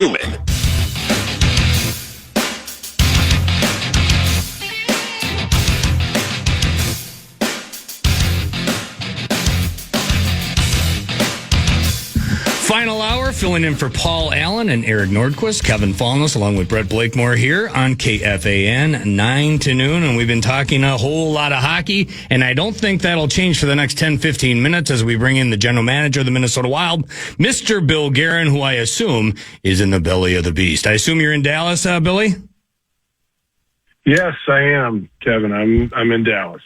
Human. Final hour, filling in for Paul Allen and Eric Nordquist. Kevin Fallness along with Brett Blakemore here on KFAN 9 to noon. And we've been talking a whole lot of hockey. And I don't think that'll change for the next 10, 15 minutes as we bring in the general manager of the Minnesota Wild, Mr. Bill Guerin, who I assume is in the belly of the beast. I assume you're in Dallas, Billy? Yes, I am, Kevin. I'm in Dallas.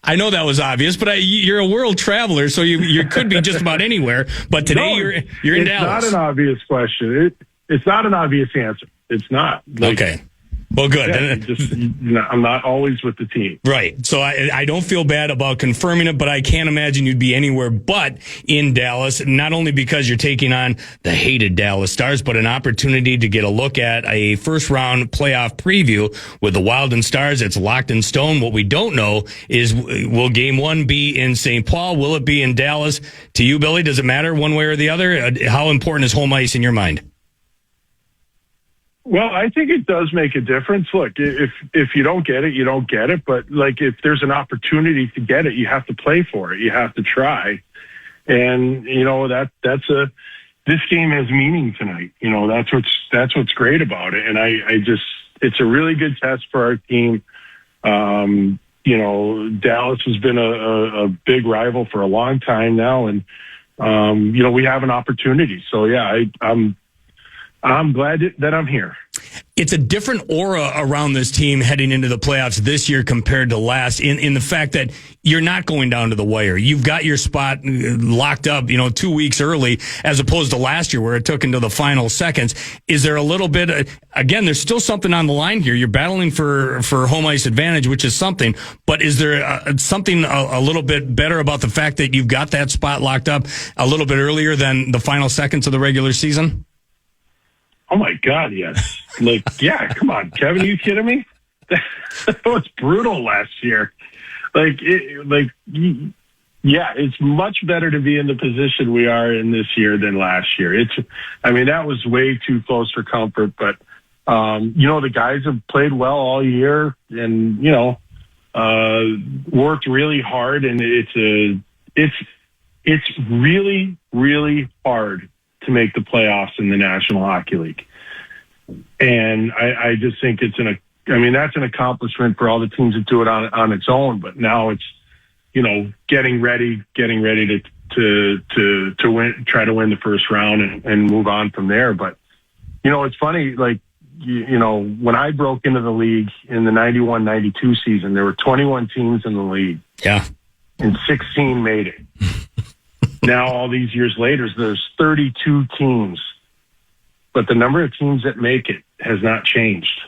I know that was obvious, but you're a world traveler, so you could be just about anywhere. But today you're in Dallas. It's not an obvious question. It's not an obvious answer. It's not. Okay. Well, good. Yeah, I'm not always with the team. Right. So I don't feel bad about confirming it, but I can't imagine you'd be anywhere but in Dallas, not only because you're taking on the hated Dallas Stars, but an opportunity to get a look at a first-round playoff preview with the Wild and Stars. It's locked in stone. What we don't know is, will Game 1 be in St. Paul? Will it be in Dallas? To you, Billy, does it matter one way or the other? How important is home ice in your mind? Well, I think it does make a difference. Look, if you don't get it, you don't get it. But if there's an opportunity to get it, you have to play for it. You have to try. And this game has meaning tonight. That's what's great about it. And it's a really good test for our team. Dallas has been a big rival for a long time now, and we have an opportunity. So yeah, I'm glad that I'm here. It's a different aura around this team heading into the playoffs this year compared to last in the fact that you're not going down to the wire. You've got your spot locked up, 2 weeks early, as opposed to last year where it took into the final seconds. Is there a little bit, again, there's still something on the line here. You're battling for home ice advantage, which is something, but is there something a little bit better about the fact that you've got that spot locked up a little bit earlier than the final seconds of the regular season? Oh my God, yes. Yeah, come on, Kevin, are you kidding me? That was brutal last year. It's much better to be in the position we are in this year than last year. That was way too close for comfort, but, the guys have played well all year and, worked really hard, and it's really, really hard to make the playoffs in the National Hockey League. And I just think that's an accomplishment for all the teams that do it on its own. But now it's, getting ready to win, try to win the first round and move on from there. But, it's funny, when I broke into the league in the 91-92 season, there were 21 teams in the league. Yeah. And 16 made it. Now, all these years later, there's 32 teams, but the number of teams that make it has not changed.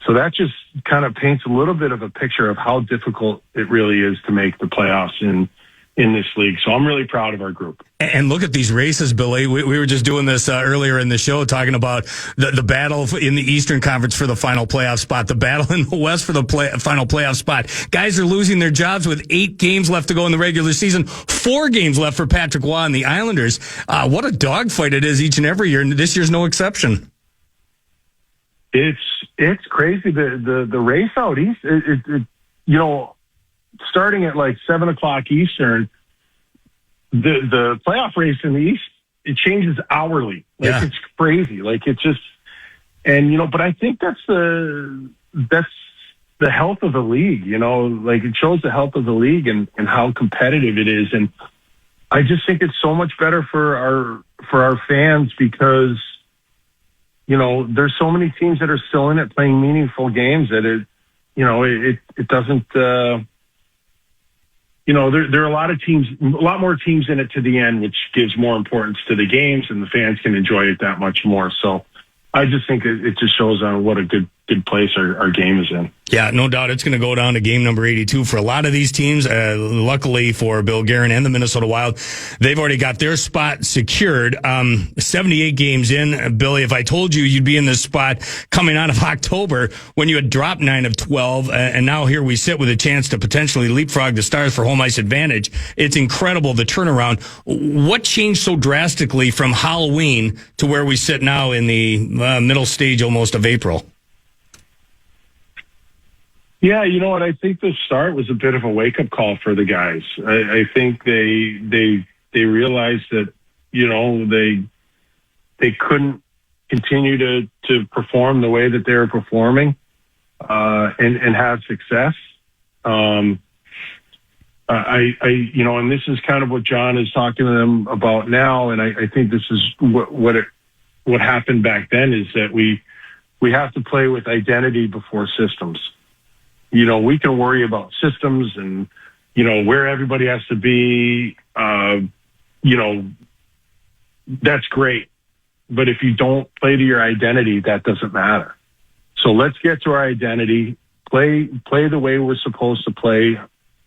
So that just kind of paints a little bit of a picture of how difficult it really is to make the playoffs in this league. So I'm really proud of our group. And look at these races, Billy. We were just doing this earlier in the show, talking about the battle in the Eastern Conference for the final playoff spot, the battle in the West for the final playoff spot. Guys are losing their jobs with 8 games left to go in the regular season, 4 games left for Patrick Waugh and the Islanders. What a dogfight it is each and every year, and this year's no exception. It's crazy. The race out east, starting at 7:00 Eastern, the playoff race in the East, it changes hourly. It's crazy. It's just, but I think that's the health of the league, it shows the health of the league and how competitive it is. And I just think it's so much better for our fans because, there's so many teams that are still in it playing meaningful games that it doesn't, there are a lot more teams in it to the end, which gives more importance to the games, and the fans can enjoy it that much more. So I just think it just shows on what a good good place our game is in. Yeah, no doubt it's going to go down to game number 82 for a lot of these teams. Luckily for Bill Guerin and the Minnesota Wild, they've already got their spot secured. 78 games in, Billy, if I told you you'd be in this spot coming out of October when you had dropped 9 of 12, and now here we sit with a chance to potentially leapfrog the Stars for home ice advantage, it's incredible, the turnaround. What changed so drastically from Halloween to where we sit now in the middle stage almost of April? Yeah, you know what? I think the start was a bit of a wake-up call for the guys. I think they realized that, you know, they couldn't continue to perform the way that they were performing and have success. You know, and this is kind of what John is talking to them about now, and I think this is what happened back then, is that we have to play with identity before systems. You know, we can worry about systems and, you know, where everybody has to be, you know, that's great. But if you don't play to your identity, that doesn't matter. So let's get to our identity, play the way we're supposed to play,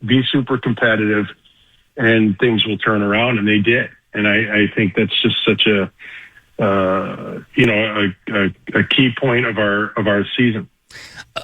be super competitive, and things will turn around, and they did. And I think that's just such a, you know, a key point of our season.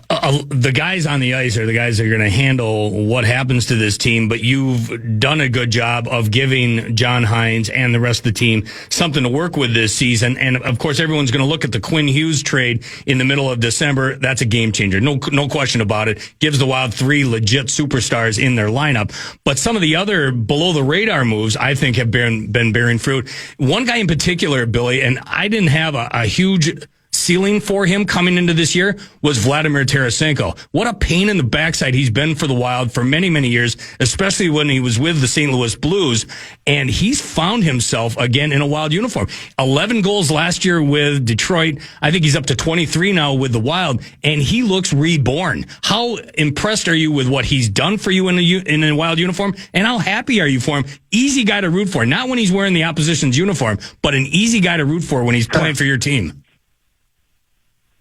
The guys on the ice are the guys that are going to handle what happens to this team, but you've done a good job of giving John Hines and the rest of the team something to work with this season. And of course, everyone's going to look at the Quinn Hughes trade in the middle of December. That's a game changer. No question about it. Gives the Wild 3 legit superstars in their lineup. But some of the other below the radar moves, I think, have been bearing fruit. One guy in particular, Billy, and I didn't have a huge ceiling for him coming into this year, was Vladimir Tarasenko. What a pain in the backside he's been for the Wild for many, many years, especially when he was with the St. Louis Blues. And he's found himself again in a Wild uniform. 11 goals last year with Detroit. I think he's up to 23 now with the Wild, and he looks reborn. How impressed are you with what he's done for you in a Wild uniform? And how happy are you for him? Easy guy to root for. Not when he's wearing the opposition's uniform, but an easy guy to root for when he's playing for your team.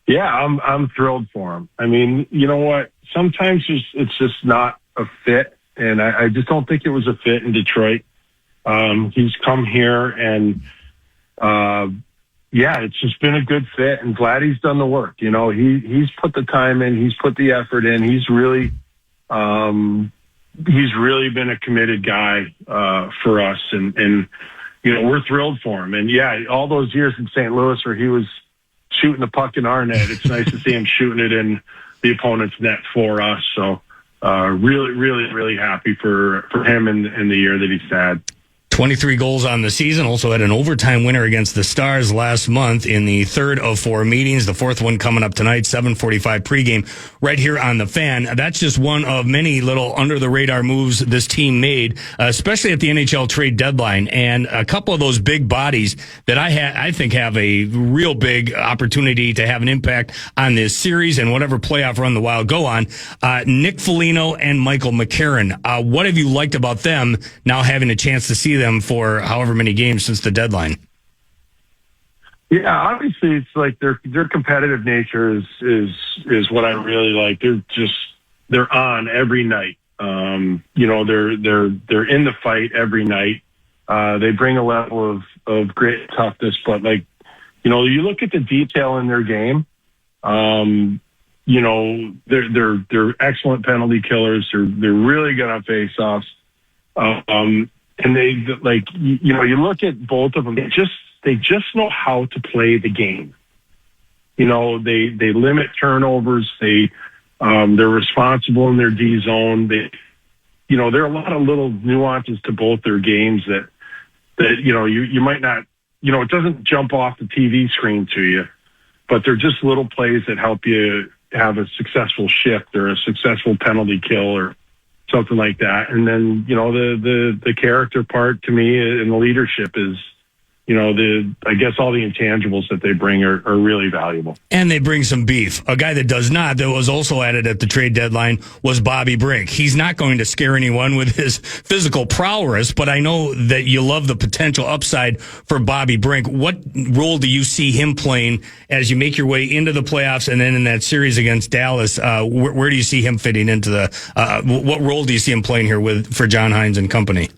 Yeah, I'm thrilled for him. I mean, you know what? Sometimes it's just not a fit, and I just don't think it was a fit in Detroit. He's come here, and yeah, it's just been a good fit. And glad he's done the work. You know, he's put the time in, he's put the effort in. He's really been a committed guy for us, and you know, we're thrilled for him. And yeah, all those years in St. Louis where he was shooting the puck in our net, it's nice to see him shooting it in the opponent's net for us. So really happy for him in the year that he's had. 23 goals on the season. Also had an overtime winner against the Stars last month in the third of 4 meetings. The fourth one coming up tonight, 7:45 pregame, right here on the Fan. That's just one of many little under-the-radar moves this team made, especially at the NHL trade deadline. And a couple of those big bodies that I think have a real big opportunity to have an impact on this series and whatever playoff run the Wild go on. Nick Foligno and Michael McCarron. What have you liked about them now having a chance to see them for however many games since the deadline? Yeah, obviously it's like their competitive nature is what I really like. They're on every night. You know, they're in the fight every night. They bring a level of great toughness, but like, you know, you look at the detail in their game. You know, they're excellent penalty killers. They're really good on faceoffs. And they, like, you know, you look at both of them, they just know how to play the game. You know, they limit turnovers. They're responsible in their D zone. You know, there are a lot of little nuances to both their games that, you know, you might not, you know, it doesn't jump off the TV screen to you, but they're just little plays that help you have a successful shift or a successful penalty kill or something like that. And then, you know, the character part to me and the leadership is I guess all the intangibles that they bring are really valuable. And they bring some beef. A guy that does not, that was also added at the trade deadline, was Bobby Brink. He's not going to scare anyone with his physical prowess, but I know that you love the potential upside for Bobby Brink. What role do you see him playing as you make your way into the playoffs and then in that series against Dallas? Where do you see him fitting into what role do you see him playing here for John Hines and company?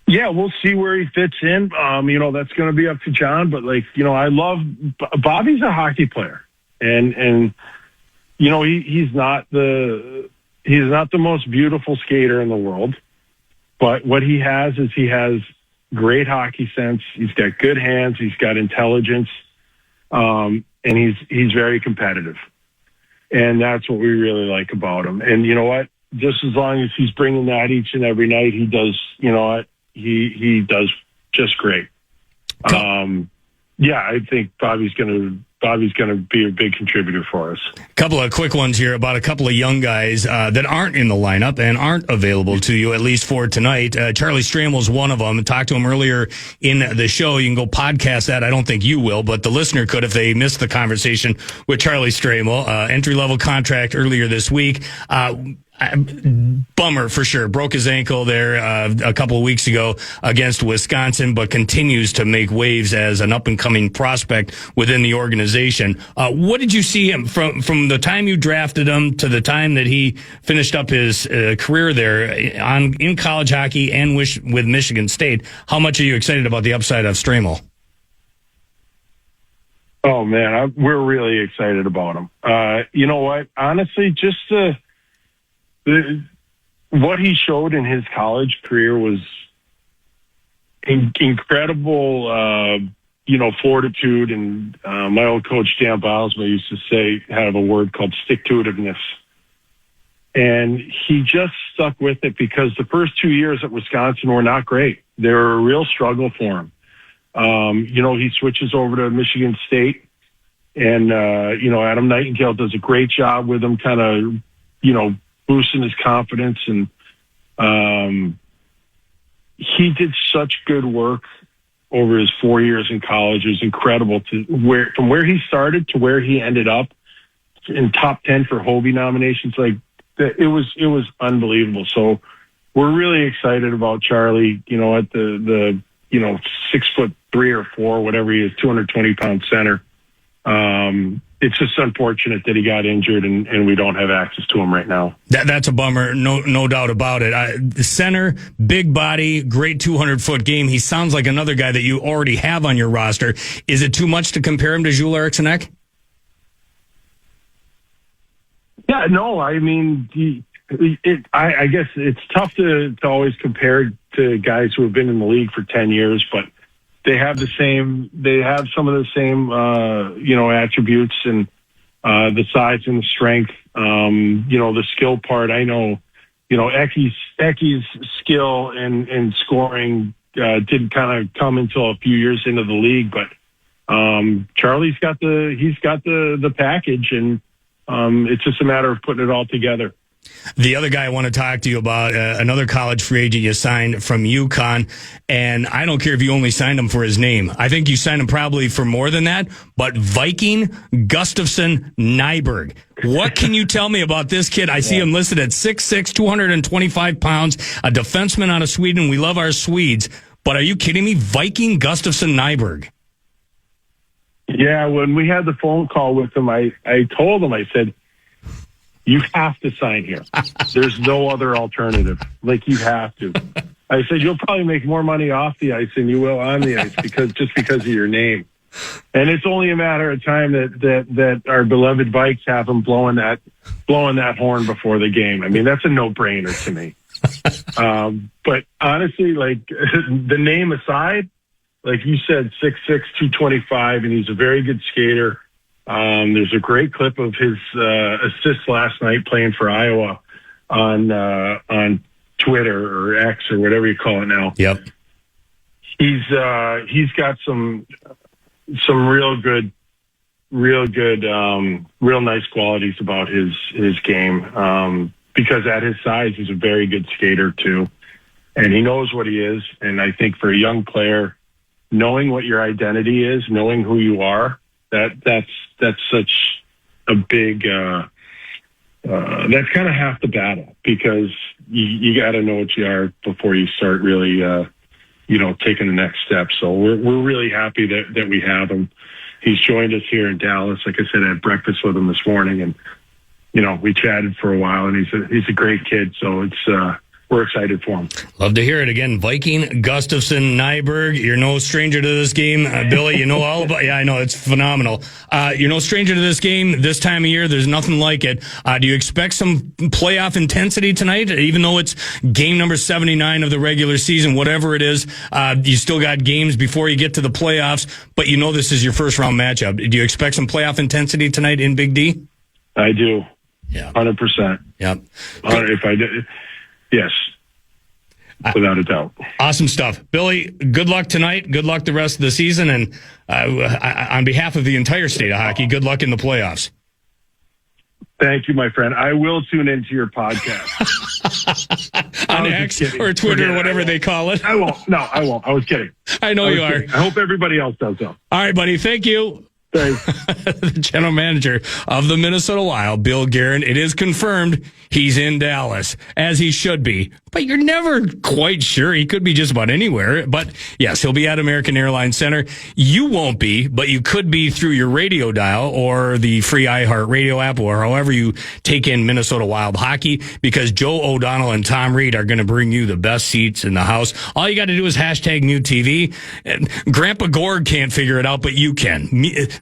Yeah, we'll see where he fits in. That's going to be up to John. But I love Bobby's a hockey player, and he's not the most beautiful skater in the world. But what he has is he has great hockey sense. He's got good hands. He's got intelligence, and he's very competitive. And that's what we really like about him. And you know what? Just as long as he's bringing that each and every night, he does. You know what? He does just great. I think Bobby's going to be a big contributor for us. Couple of quick ones here about a couple of young guys that aren't in the lineup and aren't available to you, at least for tonight. Charlie Stramel's one of them. I talked to him earlier in the show. You can go podcast that. I don't think you will, but the listener could if they missed the conversation with Charlie Stramel. Entry-level contract earlier this week. Bummer for sure. Broke his ankle there a couple of weeks ago against Wisconsin, but continues to make waves as an up-and-coming prospect within the organization. What did you see him from the time you drafted him to the time that he finished up his career there in college hockey and with Michigan State? How much are you excited about the upside of Stramel? Oh, man, we're really excited about him. You know what? Honestly, just what he showed in his college career was incredible, fortitude. And my old coach, Dan Bilesma, used to say, have a word called stick-to-itiveness. And he just stuck with it because the first 2 years at Wisconsin were not great. They were a real struggle for him. He switches over to Michigan State, and, Adam Nightingale does a great job with him, kind of, boosting his confidence. And he did such good work over his 4 years in college. It was incredible from where he started to where he ended up in top 10 for Hobie nominations. It was unbelievable. So we're really excited about Charlie, at the 6'3" or 4", whatever he is, 220-pound center. It's just unfortunate that he got injured and we don't have access to him right now. That's a bummer, no doubt about it. The center, big body, great 200-foot game. He sounds like another guy that you already have on your roster. Is it too much to compare him to Jules Eriksson? Yeah, no. I mean, I guess it's tough to always compare to guys who have been in the league for 10 years, but they have some of the same, attributes and the size and the strength, the skill part. I know, Ecke's skill and scoring didn't kind of come until a few years into the league, but Charlie's got the package, and it's just a matter of putting it all together. The other guy I want to talk to you about, another college free agent you signed from UConn, and I don't care if you only signed him for his name. I think you signed him probably for more than that, but Viking Gustafsson Nyberg. What can you tell me about this kid? I see him listed at 6'6", 225 pounds, a defenseman out of Sweden. We love our Swedes, but are you kidding me? Viking Gustafsson Nyberg. Yeah, when we had the phone call with him, I told him, I said, you have to sign here. There's no other alternative. You have to. I said, you'll probably make more money off the ice than you will on the ice because of your name. And it's only a matter of time that our beloved Vikes have him blowing that horn before the game. I mean, that's a no-brainer to me. But honestly, the name aside, like you said, 6'6", 225, and he's a very good skater. There's a great clip of his assist last night playing for Iowa on Twitter or X or whatever you call it now. Yep. He's got some real nice qualities about his game. Because at his size, he's a very good skater too, and he knows what he is. And I think for a young player, knowing what your identity is, knowing who you are, that's such a big, that's kind of half the battle, because you got to know what you are before you start really, taking the next step. So we're really happy that we have him. He's joined us here in Dallas. Like I said, I had breakfast with him this morning, and, we chatted for a while, and he's a great kid. So it's, we're excited for him. Love to hear it again. Viking, Gustafson, Nyberg. You're no stranger to this game. Billy, you know all about, yeah, I know, it's phenomenal. You're no stranger to this game this time of year. There's nothing like it. Do you expect some playoff intensity tonight? Even though it's game number 79 of the regular season, whatever it is, you still got games before you get to the playoffs, but this is your first round matchup. Do you expect some playoff intensity tonight in Big D? I do. Yeah. 100%. Yep. If I did, yes. Without a doubt. Awesome stuff. Billy, good luck tonight. Good luck the rest of the season. And on behalf of the entire state of hockey, good luck in the playoffs. Thank you, my friend. I will tune into your podcast. On X or Twitter or whatever they call it. I won't. No, I won't. I was kidding. I know you are. Kidding. I hope everybody else does so. All right, buddy. Thank you. The general manager of the Minnesota Wild, Bill Guerin. It is confirmed he's in Dallas, as he should be. But you're never quite sure. He could be just about anywhere. But yes, he'll be at American Airlines Center. You won't be, but you could be through your radio dial or the free iHeart radio app, or however you take in Minnesota Wild hockey, because Joe O'Donnell and Tom Reed are going to bring you the best seats in the house. All you got to do is hashtag new TV. Grandpa Gord can't figure it out, but you can.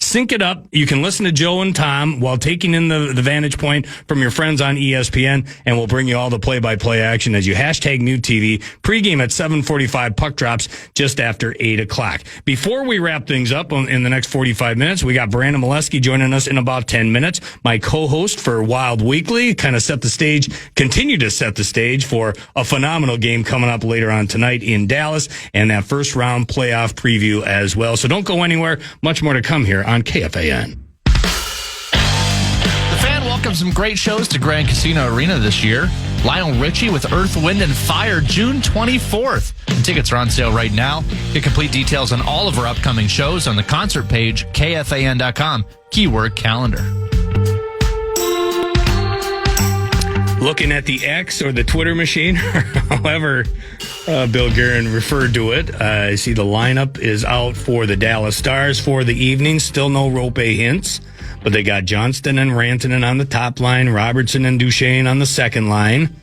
Sync it up. You can listen to Joe and Tom while taking in the vantage point from your friends on ESPN, and we'll bring you all the play-by-play action as you hashtag new TV. Pregame at 7:45, puck drops just after 8 o'clock. Before we wrap things up in the next 45 minutes, we got Brandon Molesky joining us in about 10 minutes. My co-host for Wild Weekly, continue to set the stage for a phenomenal game coming up later on tonight in Dallas, and that first round playoff preview as well. So don't go anywhere. Much more to come here on KFAN. The Fan welcomes some great shows to Grand Casino Arena this year. Lionel Richie with Earth, Wind, and Fire, June 24th. And tickets are on sale right now. Get complete details on all of our upcoming shows on the concert page, KFAN.com, keyword calendar. Looking at the X or the Twitter machine, however Bill Guerin referred to it, I see the lineup is out for the Dallas Stars for the evening. Still no Rope hints, but they got Johnston and Rantanen on the top line, Robertson and Duchesne on the second line.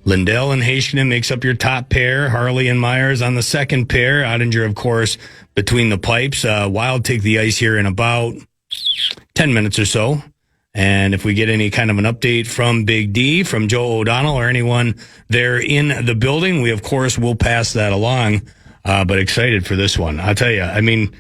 Lindell and Heiskanen makes up your top pair, Harley and Myers on the second pair. Ottinger, of course, between the pipes. Wild take the ice here in about 10 minutes or so. And if we get any kind of an update from Big D, from Joe O'Donnell, or anyone there in the building, we, of course, will pass that along. But excited for this one. I'll tell you,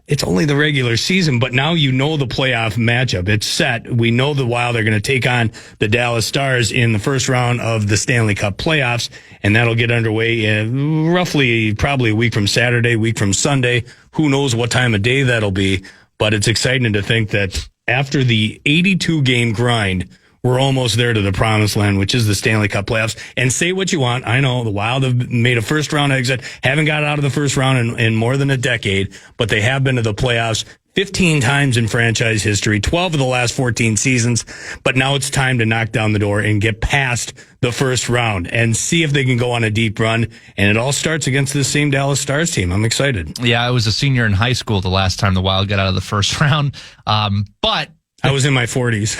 it's only the regular season, but now the playoff matchup. It's set. We know the Wild are going to take on the Dallas Stars in the first round of the Stanley Cup playoffs, and that'll get underway roughly probably a week from Saturday, week from Sunday. Who knows what time of day that'll be, but it's exciting to think that after the 82-game grind, we're almost there to the promised land, which is the Stanley Cup playoffs. And say what you want. I know the Wild have made a first-round exit, haven't got out of the first round in more than a decade, but they have been to the playoffs 15 times in franchise history, 12 of the last 14 seasons. But now it's time to knock down the door and get past the first round and see if they can go on a deep run. And it all starts against this same Dallas Stars team. I'm excited. Yeah, I was a senior in high school the last time the Wild got out of the first round. But I was in my 40s.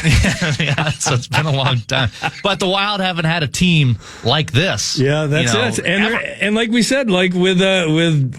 Yeah, so it's been a long time. But the Wild haven't had a team like this. Yeah, that's it. And like we said, like with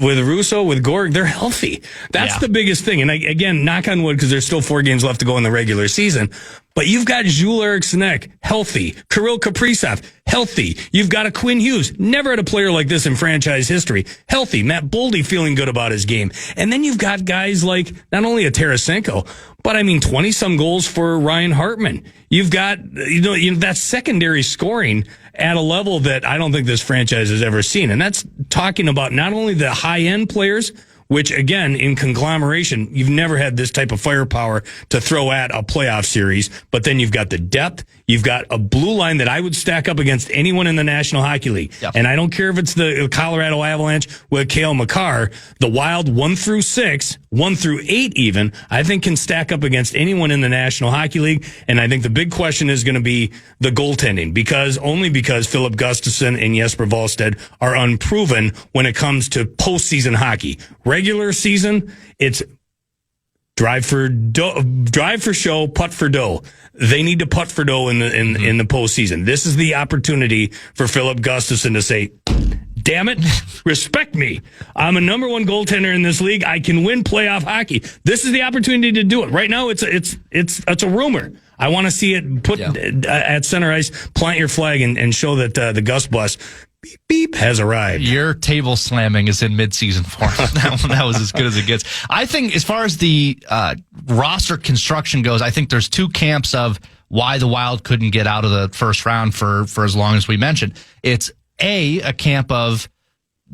Russo, with Gorg, they're healthy. That's the biggest thing. And again, knock on wood, because there's still 4 games left to go in the regular season. But you've got Jules Eriksson healthy. Kirill Kaprizov, healthy. You've got a Quinn Hughes, never had a player like this in franchise history, healthy. Matt Boldy feeling good about his game. And then you've got guys like not only a Tarasenko, but 20-some goals for Ryan Hartman. You've got, that secondary scoring at a level that I don't think this franchise has ever seen. And that's talking about not only the high-end players which again, in conglomeration, you've never had this type of firepower to throw at a playoff series. But then you've got the depth. You've got a blue line that I would stack up against anyone in the National Hockey League. Yep. And I don't care if it's the Colorado Avalanche with Cale Makar. The Wild 1-6, 1-8 even, I think can stack up against anyone in the National Hockey League. And I think the big question is going to be the goaltending, because Philip Gustafsson and Jesper Wallstedt are unproven when it comes to postseason hockey. Regular season, it's drive for show, putt for dough. They need to putt for dough in the postseason. This is the opportunity for Philip Gustafsson to say, damn it, respect me. I'm a number one goaltender in this league. I can win playoff hockey. This is the opportunity to do it. Right now, it's a rumor. I want to see it put at center ice, plant your flag, and show that the Gus bus beep, beep has arrived. Your table slamming is in midseason form. That was as good as it gets. I think as far as the roster construction goes, I think there's two camps of why the Wild couldn't get out of the first round for as long as we mentioned. It's a camp of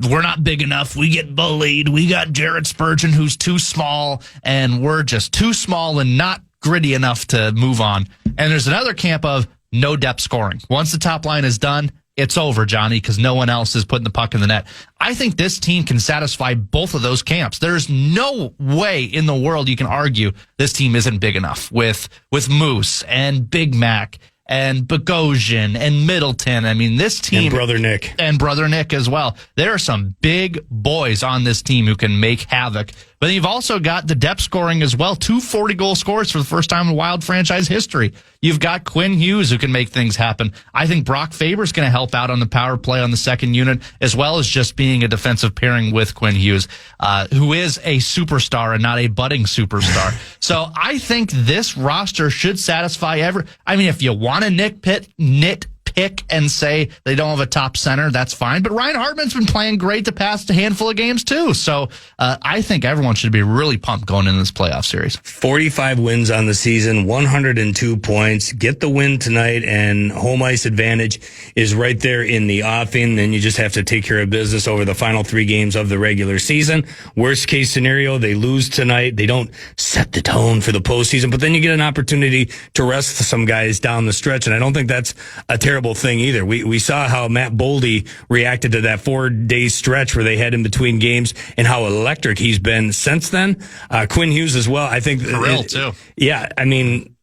we're not big enough. We get bullied. We got Jared Spurgeon, who's too small, and we're just too small and not gritty enough to move on. And there's another camp of no depth scoring. Once the top line is done, it's over, Johnny, because no one else is putting the puck in the net. I think this team can satisfy both of those camps. There's no way in the world you can argue this team isn't big enough with Moose and Big Mac and Bogosian and Middleton. I mean, this team... And Brother Nick. And Brother Nick as well. There are some big boys on this team who can make havoc. But then you've also got the depth scoring as well. 2 40-goal scorers for the first time in Wild franchise history. You've got Quinn Hughes who can make things happen. I think Brock Faber's going to help out on the power play on the second unit, as well as just being a defensive pairing with Quinn Hughes, who is a superstar and not a budding superstar. So I think this roster should satisfy if you want to nitpick and say they don't have a top center, that's fine. But Ryan Hartman's been playing great the past handful of games too. So I think everyone should be really pumped going into this playoff series. 45 wins on the season, 102 points. Get the win tonight, and home ice advantage is right there in the offing. Then you just have to take care of business over the final 3 games of the regular season. Worst case scenario, they lose tonight. They don't set the tone for the postseason, but then you get an opportunity to rest some guys down the stretch, and I don't think that's a terrible thing either. We saw how Matt Boldy reacted to that 4-day stretch where they had in between games and how electric he's been since then. Quinn Hughes as well. I think for real too. Yeah, I mean,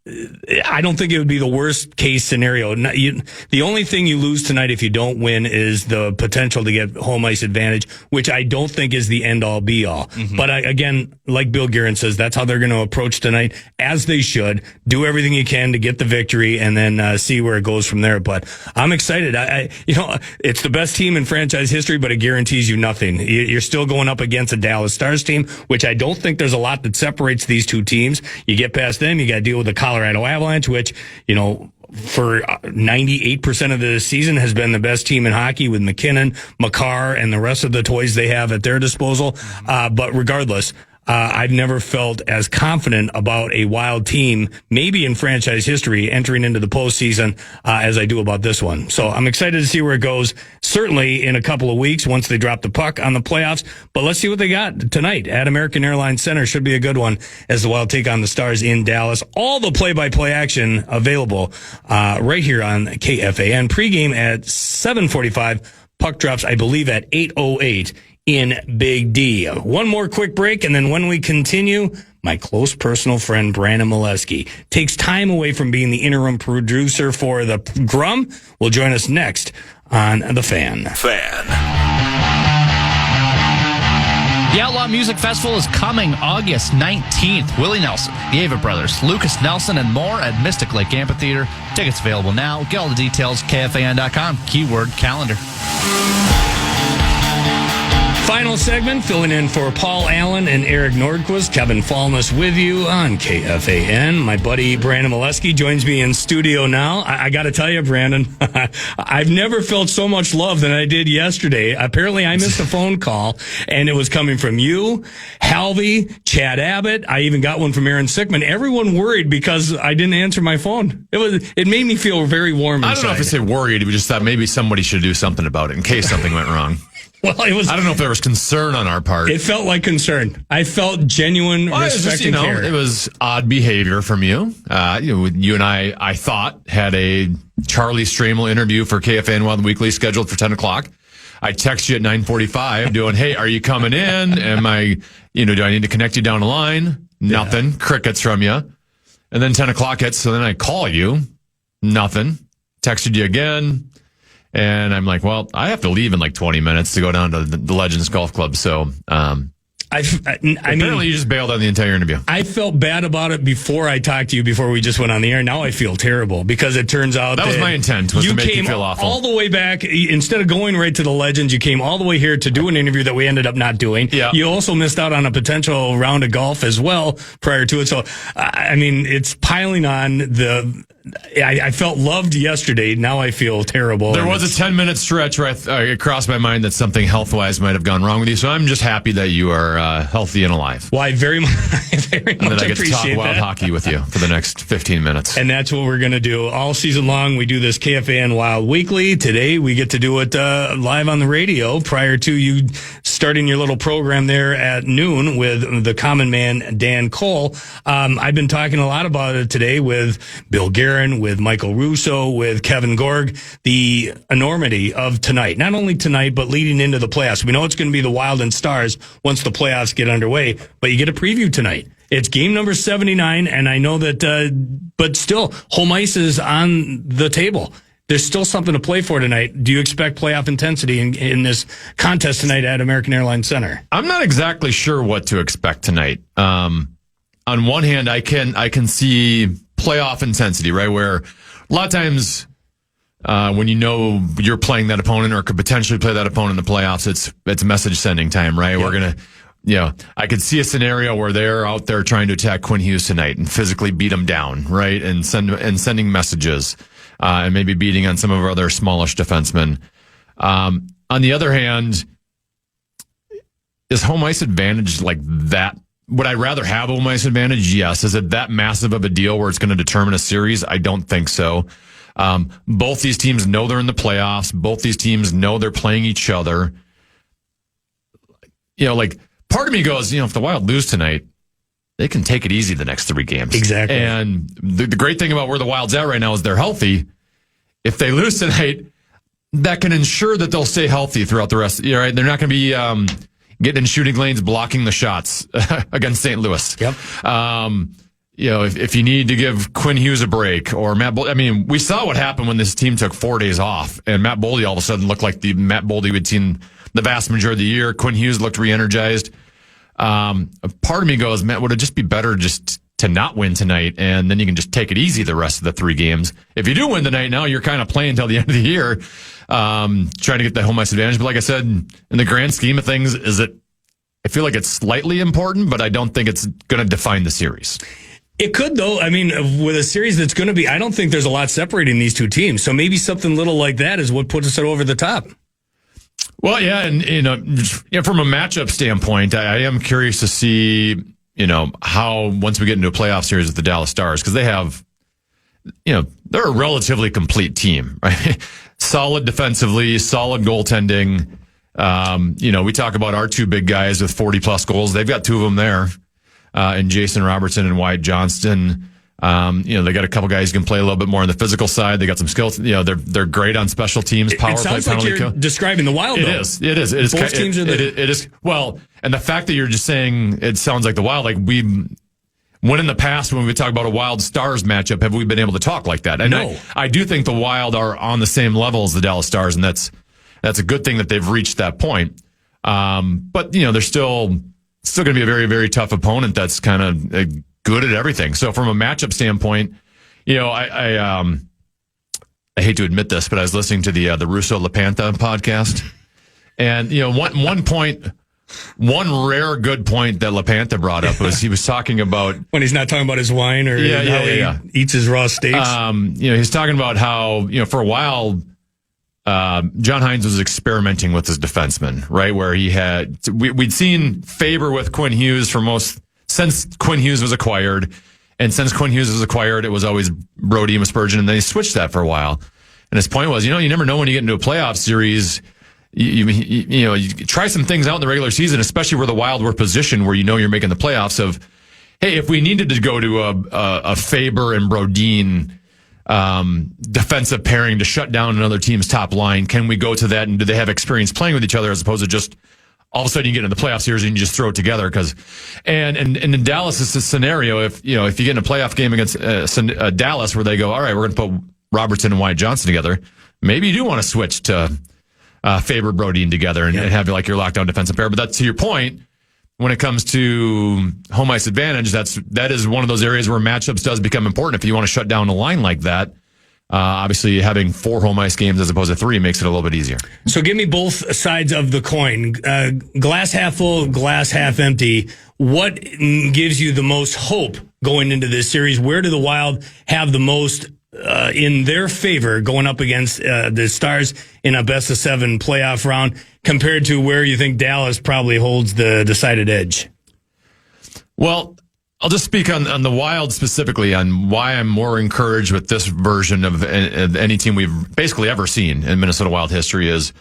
I don't think it would be the worst case scenario. The only thing you lose tonight if you don't win is the potential to get home ice advantage, which I don't think is the end all be all. Mm-hmm. But again, like Bill Guerin says, that's how they're going to approach tonight, as they should. Do everything you can to get the victory, and then see where it goes from there. But I'm excited. It's the best team in franchise history, but it guarantees you nothing. You're still going up against a Dallas Stars team, which I don't think there's a lot that separates these two teams. You get past them, you got to deal with the Colorado Avalanche, which, for 98% of the season has been the best team in hockey with McKinnon, Makar, and the rest of the toys they have at their disposal. But regardless, I've never felt as confident about a Wild team, maybe in franchise history, entering into the postseason as I do about this one. So I'm excited to see where it goes, certainly in a couple of weeks once they drop the puck on the playoffs. But let's see what they got tonight at American Airlines Center. Should be a good one as the Wild take on the Stars in Dallas. All the play-by-play action available right here on KFAN. Pregame at 7:45. Puck drops, I believe, at 8:08. In Big D. One more quick break, and then when we continue, my close personal friend Brandon Molesky takes time away from being the interim producer for the Grum. Will join us next on The Fan. The Outlaw Music Festival is coming August 19th. Willie Nelson, the Ava Brothers, Lucas Nelson, and more at Mystic Lake Amphitheater. Tickets available now. Get all the details, KFAN.com, keyword calendar. Final segment, filling in for Paul Allen and Eric Nordquist. Kevin Fallness with you on KFAN. My buddy Brandon Molesky joins me in studio now. I got to tell you, Brandon, I've never felt so much love than I did yesterday. Apparently, I missed a phone call, and it was coming from you, Halvey, Chad Abbott. I even got one from Aaron Sickman. Everyone worried because I didn't answer my phone. It made me feel very warm inside. I don't know if I say worried. We just thought maybe somebody should do something about it in case something went wrong. Well, it was. I don't know if there was concern on our part. It felt like concern. I felt genuine respect and care. It was odd behavior from you. You and I thought, had a Charlie Stramel interview for KFAN Wild Weekly scheduled for 10 o'clock. I text you at 9:45 doing, hey, are you coming in? Am I, do I need to connect you down the line? Nothing. Crickets from you. And then 10 o'clock hits, so then I call you. Nothing. Texted you again. And I'm like, well, I have to leave in like 20 minutes to go down to the Legends Golf Club. So, apparently you just bailed on the entire interview. I felt bad about it before I talked to you, before we just went on the air. Now I feel terrible because it turns out that was my intent, was to make you feel awful. All the way back, instead of going right to the Legends, you came all the way here to do an interview that we ended up not doing. Yeah. You also missed out on a potential round of golf as well prior to it. So, it's piling on. I felt loved yesterday. Now I feel terrible. There was a 10-minute stretch where it crossed my mind that something health-wise might have gone wrong with you. So I'm just happy that you are healthy and alive. Well, I very much and that I get to talk wild hockey with you for the next 15 minutes. And that's what we're going to do all season long. We do this KFAN Wild Weekly. Today we get to do it live on the radio prior to you starting your little program there at noon with the common man, Dan Cole. I've been talking a lot about it today with Bill Guerin, with Michael Russo, with Kevin Gorg, the enormity of tonight. Not only tonight, but leading into the playoffs. We know it's going to be the Wild and Stars once the playoffs get underway, but you get a preview tonight. It's game number 79, and I know that, but still, home ice is on the table. There's still something to play for tonight. Do you expect playoff intensity in this contest tonight at American Airlines Center? I'm not exactly sure what to expect tonight. On one hand, I can see playoff intensity, right? Where a lot of times when you're playing that opponent or could potentially play that opponent in the playoffs, it's message sending time, right? Yeah. We're gonna, I could see a scenario where they're out there trying to attack Quinn Hughes tonight and physically beat him down, right? And sending messages, and maybe beating on some of our other smallish defensemen. On the other hand, is home ice advantage like that? Would I rather have home ice advantage? Yes. Is it that massive of a deal where it's going to determine a series? I don't think so. Both these teams know they're in the playoffs. Both these teams know they're playing each other. Part of me goes, if the Wild lose tonight, they can take it easy the next 3 games. Exactly. And the great thing about where the Wild's at right now is they're healthy. If they lose tonight, that can ensure that they'll stay healthy throughout the rest of the year, right? They're not going to be getting in shooting lanes, blocking the shots against St. Louis. Yep. If you need to give Quinn Hughes a break or Matt Boldy, we saw what happened when this team took 4 days off and Matt Boldy all of a sudden looked like the Matt Boldy we'd seen the vast majority of the year. Quinn Hughes looked re-energized. A part of me goes, Matt, would it just be better just to not win tonight and then you can just take it easy the rest of the 3 games? If you do win tonight, now you're kind of playing until the end of the year, trying to get that home ice advantage. But like I said, in the grand scheme of things, I feel like it's slightly important, but I don't think it's going to define the series. It could, though. With a series that's going to be, I don't think there's a lot separating these two teams. So maybe something little like that is what puts us over the top. Well, yeah, and from a matchup standpoint, I am curious to see, how once we get into a playoff series with the Dallas Stars, because they have, they're a relatively complete team, right? Solid defensively, solid goaltending. We talk about our 2 big guys with 40+ goals. They've got 2 of them there, and Jason Robertson and Wyatt Johnston. They got a couple guys who can play a little bit more on the physical side. They got some skills. They're great on special teams, power play, penalty kill. It sounds like you're describing the Wild, though. It is. Both teams are it is. Well, and the fact that you're just saying it sounds like the Wild, when in the past, when we talk about a Wild Stars matchup, have we been able to talk like that? And no. I do think the Wild are on the same level as the Dallas Stars, and that's a good thing that they've reached that point. But they're still going to be a very, very tough opponent that's kind of good at everything. So from a matchup standpoint, I hate to admit this, but I was listening to the Russo LaPantha podcast, and one rare good point that LaPantha brought up was he was talking about when he's not talking about his wine or how he eats his raw steaks. He's talking about how for a while John Hines was experimenting with his defensemen, right? Where we'd seen Faber with Quinn Hughes since Quinn Hughes was acquired. And since Quinn Hughes was acquired, it was always Brody and Spurgeon, and then he switched that for a while. And his point was, you never know when you get into a playoff series, you try some things out in the regular season, especially where the Wild were positioned, where you're making the playoffs. Of hey, if we needed to go to a Faber and Brodin defensive pairing to shut down another team's top line, can we go to that? And do they have experience playing with each other as opposed to just all of a sudden you get into the playoff series and you just throw it together? And in Dallas, it's a scenario. If you get in a playoff game against Dallas where they go, all right, we're going to put Robertson and Wyatt Johnson together. Maybe you do want to switch to Faber Brodin together and have like your lockdown defensive pair. But that's to your point. When it comes to home ice advantage, that is one of those areas where matchups does become important. If you want to shut down a line like that, obviously having 4 home ice games as opposed to 3 makes it a little bit easier. So give me both sides of the coin. Glass half full, glass half empty. What gives you the most hope going into this series? Where do the Wild have the most in their favor going up against the Stars in a best-of-7 playoff round compared to where you think Dallas probably holds the decided edge? Well, I'll just speak on the Wild specifically on why I'm more encouraged with this version of any team we've basically ever seen in Minnesota Wild history. Is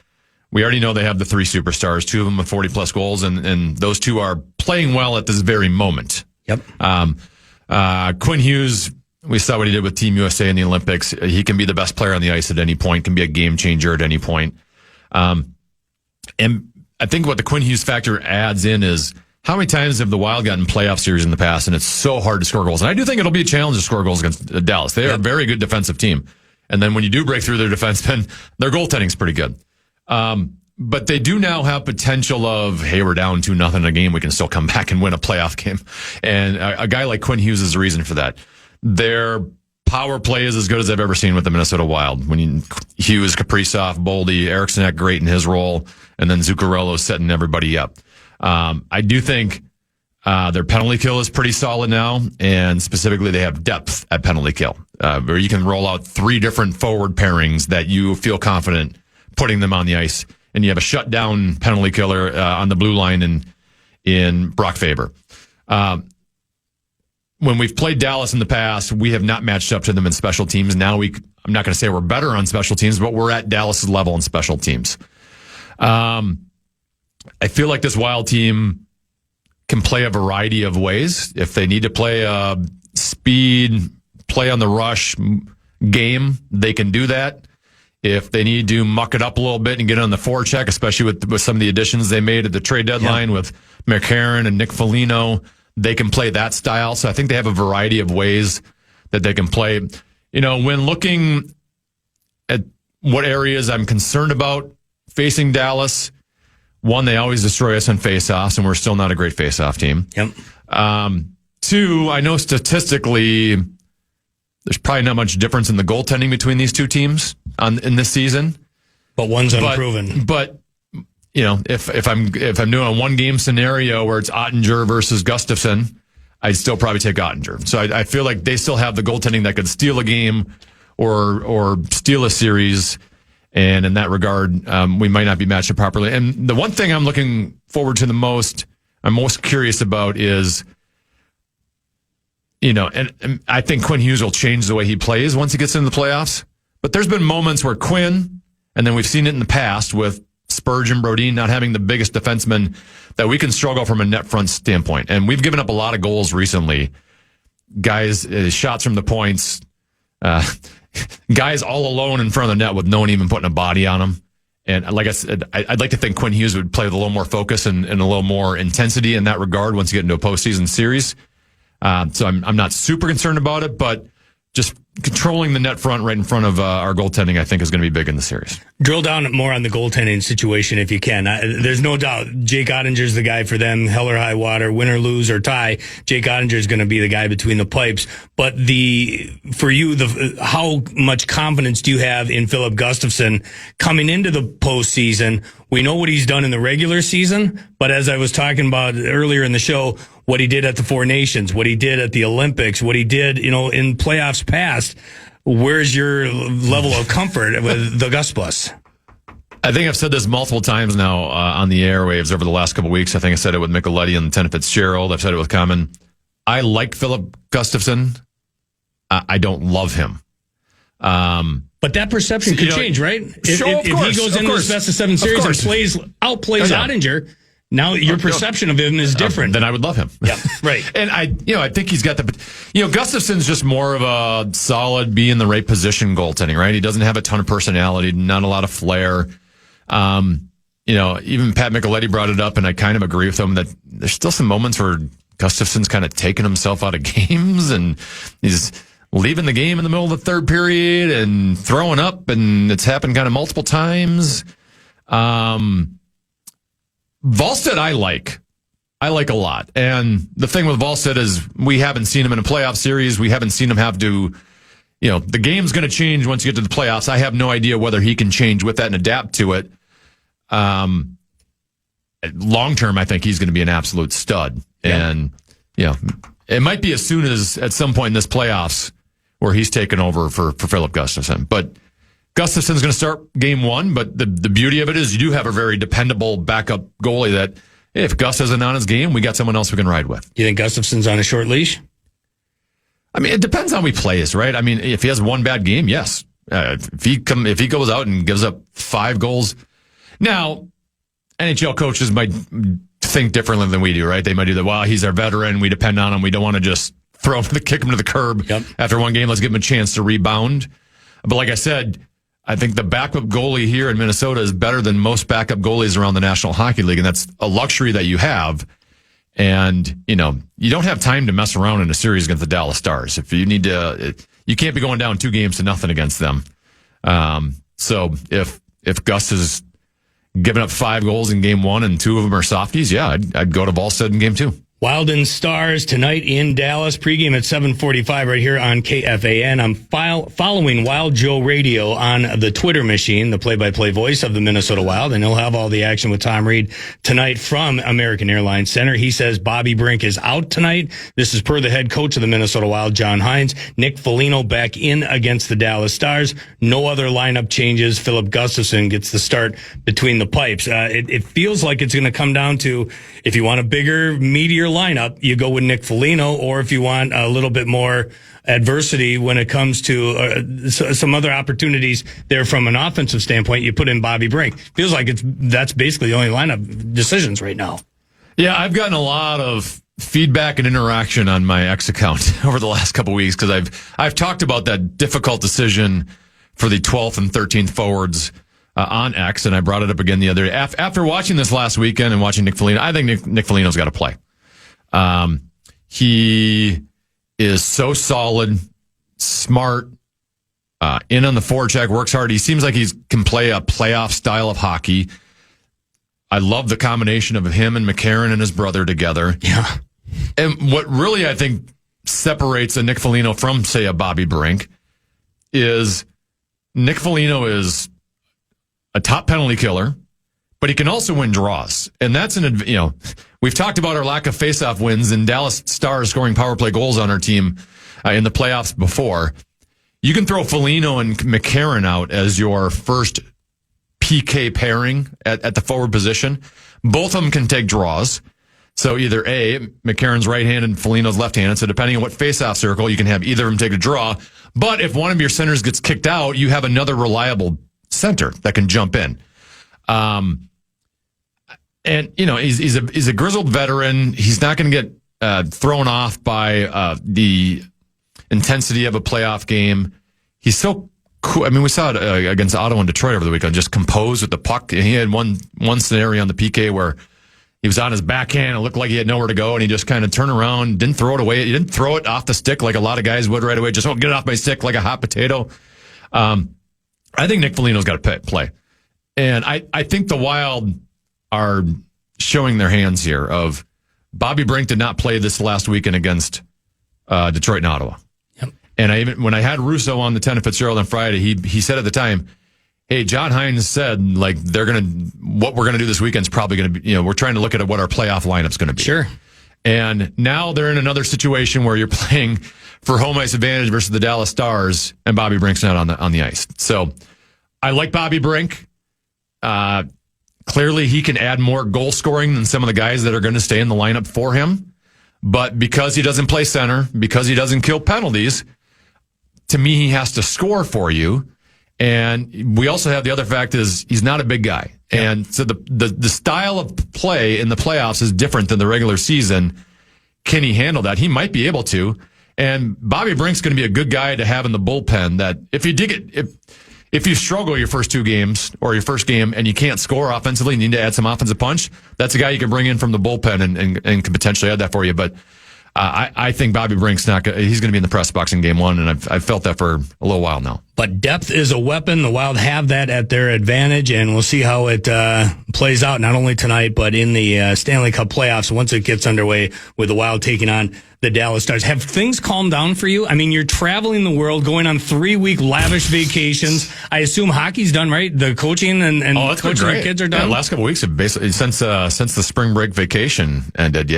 we already know they have the 3 superstars, 2 of them with 40-plus goals, and those 2 are playing well at this very moment. Yep. Quinn Hughes, we saw what he did with Team USA in the Olympics. He can be the best player on the ice at any point, can be a game changer at any point. And I think what the Quinn Hughes factor adds in is how many times have the Wild gotten playoff series in the past, and it's so hard to score goals. And I do think it'll be a challenge to score goals against Dallas. They are a very good defensive team. And then when you do break through their defensemen, their goaltending's pretty good. But they do now have potential of, hey, we're down 2-0 in a game. We can still come back and win a playoff game. And a guy like Quinn Hughes is the reason for that. Their power play is as good as I've ever seen with the Minnesota Wild. When Hughes, Kaprizov, Boldy, Eriksson great in his role, and then Zuccarello setting everybody up. I do think their penalty kill is pretty solid now, and specifically they have depth at penalty kill, where you can roll out 3 different forward pairings that you feel confident putting them on the ice, and you have a shutdown penalty killer on the blue line in Brock Faber. When we've played Dallas in the past, we have not matched up to them in special teams. Now I'm not going to say we're better on special teams, but we're at Dallas's level in special teams. I feel like this Wild team can play a variety of ways. If they need to play a speed, play on the rush game, they can do that. If they need to muck it up a little bit and get on the forecheck, especially with some of the additions they made at the trade deadline with McCarron and Nick Foligno, they can play that style. So I think they have a variety of ways that they can play. When looking at what areas I'm concerned about facing Dallas, one, they always destroy us in faceoffs, and we're still not a great faceoff team. Yep. 2, I know statistically there's probably not much difference in the goaltending between these 2 teams in this season. But one's unproven. But if I'm doing a 1-game scenario where it's Ottinger versus Gustafsson, I'd still probably take Ottinger. So I feel like they still have the goaltending that could steal a game or steal a series. And in that regard, we might not be matched up properly. And the one thing I'm looking forward to I'm most curious about is, and I think Quinn Hughes will change the way he plays once he gets into the playoffs. But there's been moments where Quinn, and then we've seen it in the past with Spurgeon, Brodin not having the biggest defenseman, that we can struggle from a net front standpoint. And we've given up a lot of goals recently. Guys, shots from the points, guys all alone in front of the net with no one even putting a body on them. And like I said, I'd like to think Quinn Hughes would play with a little more focus and a little more intensity in that regard once you get into a postseason series. So I'm not super concerned about it, but just controlling the net front right in front of our goaltending, I think, is going to be big in the series. Drill down more on the goaltending situation if you can. There's no doubt Jake Ottinger's the guy for them, hell or high water, win or lose or tie. Jake Ottinger's going to be the guy between the pipes. But for you, how much confidence do you have in Philip Gustafsson coming into the postseason? We know what he's done in the regular season, but as I was talking about earlier in the show, what he did at the Four Nations, what he did at the Olympics, what he did, in playoffs past. Where's your level of comfort with the Gus Bus? I think I've said this multiple times now on the airwaves over the last couple of weeks. I think I said it with Micheletti and Tenna Fitzgerald. I've said it with Common. I like Philip Gustafsson. I don't love him. But that perception could change, right? If he goes into this best of 7 series and outplays Ottinger, now your perception of him is different. Then I would love him. Yeah, right. And I think he's got Gustafson's just more of a solid, be in the right position goaltending, right? He doesn't have a ton of personality, not a lot of flair. Even Pat Micheletti brought it up, and I kind of agree with him that there's still some moments where Gustafson's kind of taking himself out of games, and he's leaving the game in the middle of the third period and throwing up, and it's happened kind of multiple times. Wallstedt, I like a lot. And the thing with Wallstedt is we haven't seen him in a playoff series. We haven't seen him have to, the game's going to change once you get to the playoffs. I have no idea whether he can change with that and adapt to it. Long term, I think he's going to be an absolute stud. Yeah. And, it might be as soon as at some point in this playoffs where he's taken over for Philip Gustafsson. But Gustafsson's going to start game 1, but the beauty of it is you do have a very dependable backup goalie that if Gus isn't on his game, we got someone else we can ride with. You think Gustafsson's on a short leash? I mean, it depends on how he plays, right? I mean, if he has one bad game, yes. If he goes out and gives up 5 goals. Now, NHL coaches might think differently than we do, right? They might do that. Well, he's our veteran. We depend on him. We don't want to just kick him to the curb after one game. Let's give him a chance to rebound. But like I said, I think the backup goalie here in Minnesota is better than most backup goalies around the National Hockey League, and that's a luxury that you have. And, you don't have time to mess around in a series against the Dallas Stars. If you need to, you can't be going down 2-0 against them. So if Gus is giving up 5 goals in game 1 and 2 of them are softies, I'd go to Wallstedt in game 2. Wild and Stars tonight in Dallas. Pregame at 7:45 right here on KFAN. I'm following Wild Joe Radio on the Twitter machine, the play-by-play voice of the Minnesota Wild, and he'll have all the action with Tom Reed tonight from American Airlines Center. He says Bobby Brink is out tonight. This is per the head coach of the Minnesota Wild, John Hines. Nick Foligno back in against the Dallas Stars. No other lineup changes. Philip Gustafsson gets the start between the pipes. It feels like it's going to come down to if you want a bigger, meatier lineup, you go with Nick Foligno, or if you want a little bit more adversity when it comes to some other opportunities there from an offensive standpoint, you put in Bobby Brink. Feels like that's basically the only lineup decisions right now. Yeah, I've gotten a lot of feedback and interaction on my X account over the last couple of weeks because I've talked about that difficult decision for the 12th and 13th forwards on X, and I brought it up again the other day. After watching this last weekend and watching Nick Foligno, I think Nick Foligno's got to play. He is so solid, smart, in on the forecheck, works hard. He seems like he can play a playoff style of hockey. I love the combination of him and McCarron and his brother together. Yeah. And what really, I think, separates a Nick Foligno from, say, a Bobby Brink is Nick Foligno is a top penalty killer, but he can also win draws. And that's we've talked about our lack of faceoff wins and Dallas Stars scoring power play goals on our team in the playoffs before. You can throw Foligno and McCarron out as your first PK pairing at the forward position. Both of them can take draws. So either A, McCarron's right-handed and Foligno's left-handed. So depending on what faceoff circle, you can have either of them take a draw. But if one of your centers gets kicked out, you have another reliable center that can jump in. And he's a grizzled veteran. He's not going to get thrown off by the intensity of a playoff game. He's so cool. I mean, we saw it against Ottawa and Detroit over the weekend, just composed with the puck. And he had one scenario on the PK where he was on his backhand. It looked like he had nowhere to go, and he just kind of turned around, didn't throw it away. He didn't throw it off the stick like a lot of guys would right away. Just get it off my stick like a hot potato. I think Nick Foligno's got to play. And I think the Wild are showing their hands here of Bobby Brink did not play this last weekend against Detroit and Ottawa. Yep. And when I had Russo on the Tenna Fitzgerald on Friday, he said at the time, hey, John Hines said, like, what we're going to do this weekend is probably going to be, we're trying to look at what our playoff lineup's going to be. Sure. And now they're in another situation where you're playing for home ice advantage versus the Dallas Stars, and Bobby Brink's not on the ice. So I like Bobby Brink. Clearly, he can add more goal scoring than some of the guys that are going to stay in the lineup for him. But because he doesn't play center, because he doesn't kill penalties, to me, he has to score for you. And we also have the other fact is he's not a big guy. Yeah. And so the style of play in the playoffs is different than the regular season. Can he handle that? He might be able to. And Bobby Brink's going to be a good guy to have in the bullpen that if you struggle your first 2 games or your first game and you can't score offensively and you need to add some offensive punch, that's a guy you can bring in from the bullpen and can potentially add that for you. But I think Bobby Brink's he's going to be in the press box in game 1, and I've felt that for a little while now. But depth is a weapon. The Wild have that at their advantage, and we'll see how it plays out not only tonight, but in the Stanley Cup playoffs once it gets underway with the Wild taking on the Dallas Stars. Have things calmed down for you? I mean, you're traveling the world, going on 3-week lavish vacations. I assume hockey's done, right? The coaching and coaching the kids are done? Yeah, the last couple of weeks have basically, since the spring break vacation ended,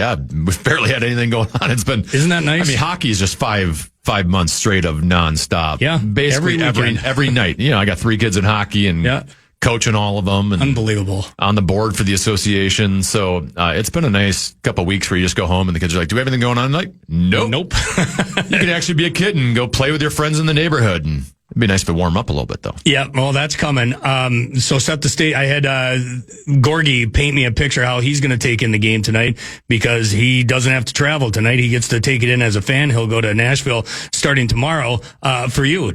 we've barely had anything going on. It's been... Isn't that nice? I mean, hockey is just five months straight of nonstop. Yeah. Basically every night. I got 3 kids in hockey and coaching all of them. And unbelievable. On the board for the association. So it's been a nice couple of weeks where you just go home and the kids are like, do we have anything going on tonight? Nope. You could actually be a kid and go play with your friends in the neighborhood. And it'd be nice to warm up a little bit, though. Yeah, well, that's coming. So set the stage. I had Gorgie paint me a picture how he's going to take in the game tonight because he doesn't have to travel tonight. He gets to take it in as a fan. He'll go to Nashville starting tomorrow. For you,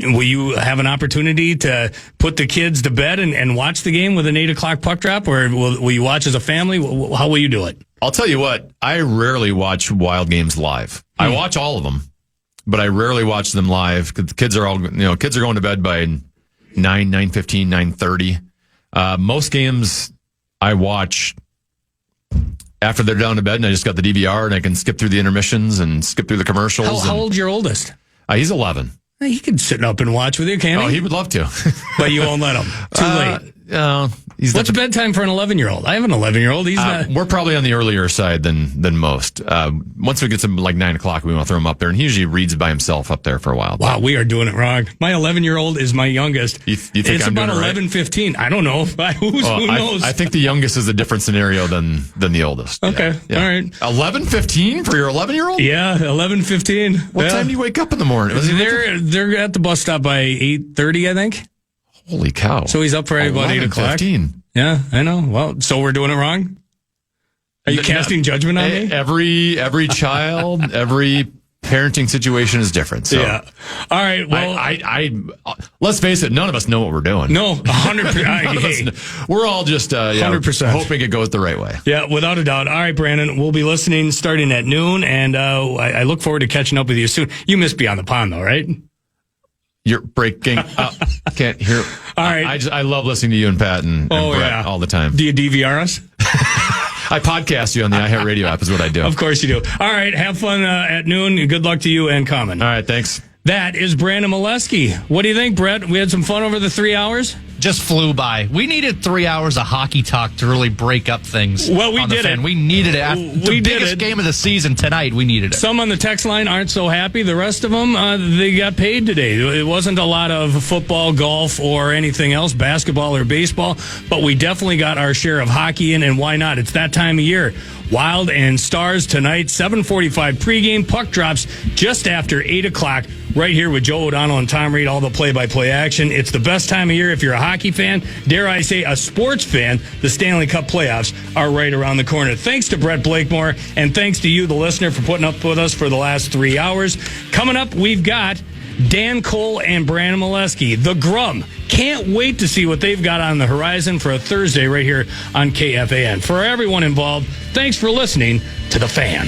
will you have an opportunity to put the kids to bed and watch the game with an 8 o'clock puck drop, or will you watch as a family? How will you do it? I'll tell you what, I rarely watch Wild games live. I watch all of them. But I rarely watch them live because the kids are kids are going to bed by 9:15, 9:30. Most games I watch after they're down to bed, and I just got the DVR and I can skip through the intermissions and skip through the commercials. How old's your oldest? He's 11. He can sit up and watch with you, can't he? Oh, he would love to. But you won't let him. Too late. What's bedtime for an 11-year-old? I have an 11-year-old. He's not. We're probably on the earlier side than most. Once we get to like 9 o'clock, we want to throw him up there, and he usually reads by himself up there for a while. Wow, we are doing it wrong. My 11-year-old is my youngest. You think it's I'm about doing 11, right? 15. I don't know. Who knows? I think the youngest is a different scenario than the oldest. Okay, yeah. All right. 11, 15 for your 11-year-old? Yeah, 11, 15. What time do you wake up in the morning? They're at the bus stop by 8:30, I think. Holy cow! So he's up for about 8 o'clock. 15. Yeah, I know. Well, so we're doing it wrong? Are you casting judgment on me? Every child, every parenting situation is different. So. Yeah. All right. Well, I let's face it, none of us know what we're doing. No, 100%. We're all just 100% hoping it goes the right way. Yeah, without a doubt. All right, Brandon, we'll be listening starting at noon, and I look forward to catching up with you soon. You missed Beyond the Pond, though, right? You're breaking up. Can't hear. All right. I love listening to you and Pat and Brett all the time. Do you DVR us? I podcast you on the iHeartRadio app is what I do. Of course you do. All right. Have fun at noon. Good luck to you and Common. All right. Thanks. That is Brandon Molesky. What do you think, Brett? We had some fun over the 3 hours? Just flew by. We needed 3 hours of hockey talk to really break up things. Well, we did it. We needed it. The biggest game of the season tonight, we needed it. Some on the text line aren't so happy. The rest of them, they got paid today. It wasn't a lot of football, golf, or anything else, basketball or baseball, but we definitely got our share of hockey in, and why not? It's that time of year. Wild and Stars tonight, 7:45 pregame. Puck drops just after 8 o'clock right here with Joe O'Donnell and Tom Reed, all the play-by-play action. It's the best time of year if you're a hockey fan. Dare I say a sports fan. The Stanley Cup playoffs are right around the corner. Thanks to Brett Blakemore, and thanks to you, the listener, for putting up with us for the last 3 hours. Coming up, we've got Dan Cole and Brandon Molesky, the Grum. Can't wait to see what they've got on the horizon for a Thursday right here on KFAN. For everyone involved, thanks for listening to The Fan.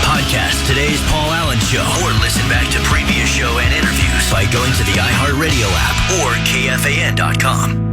Podcast today's Paul Allen Show, or listen back to previous show and interviews by going to the iHeartRadio app or KFAN.com.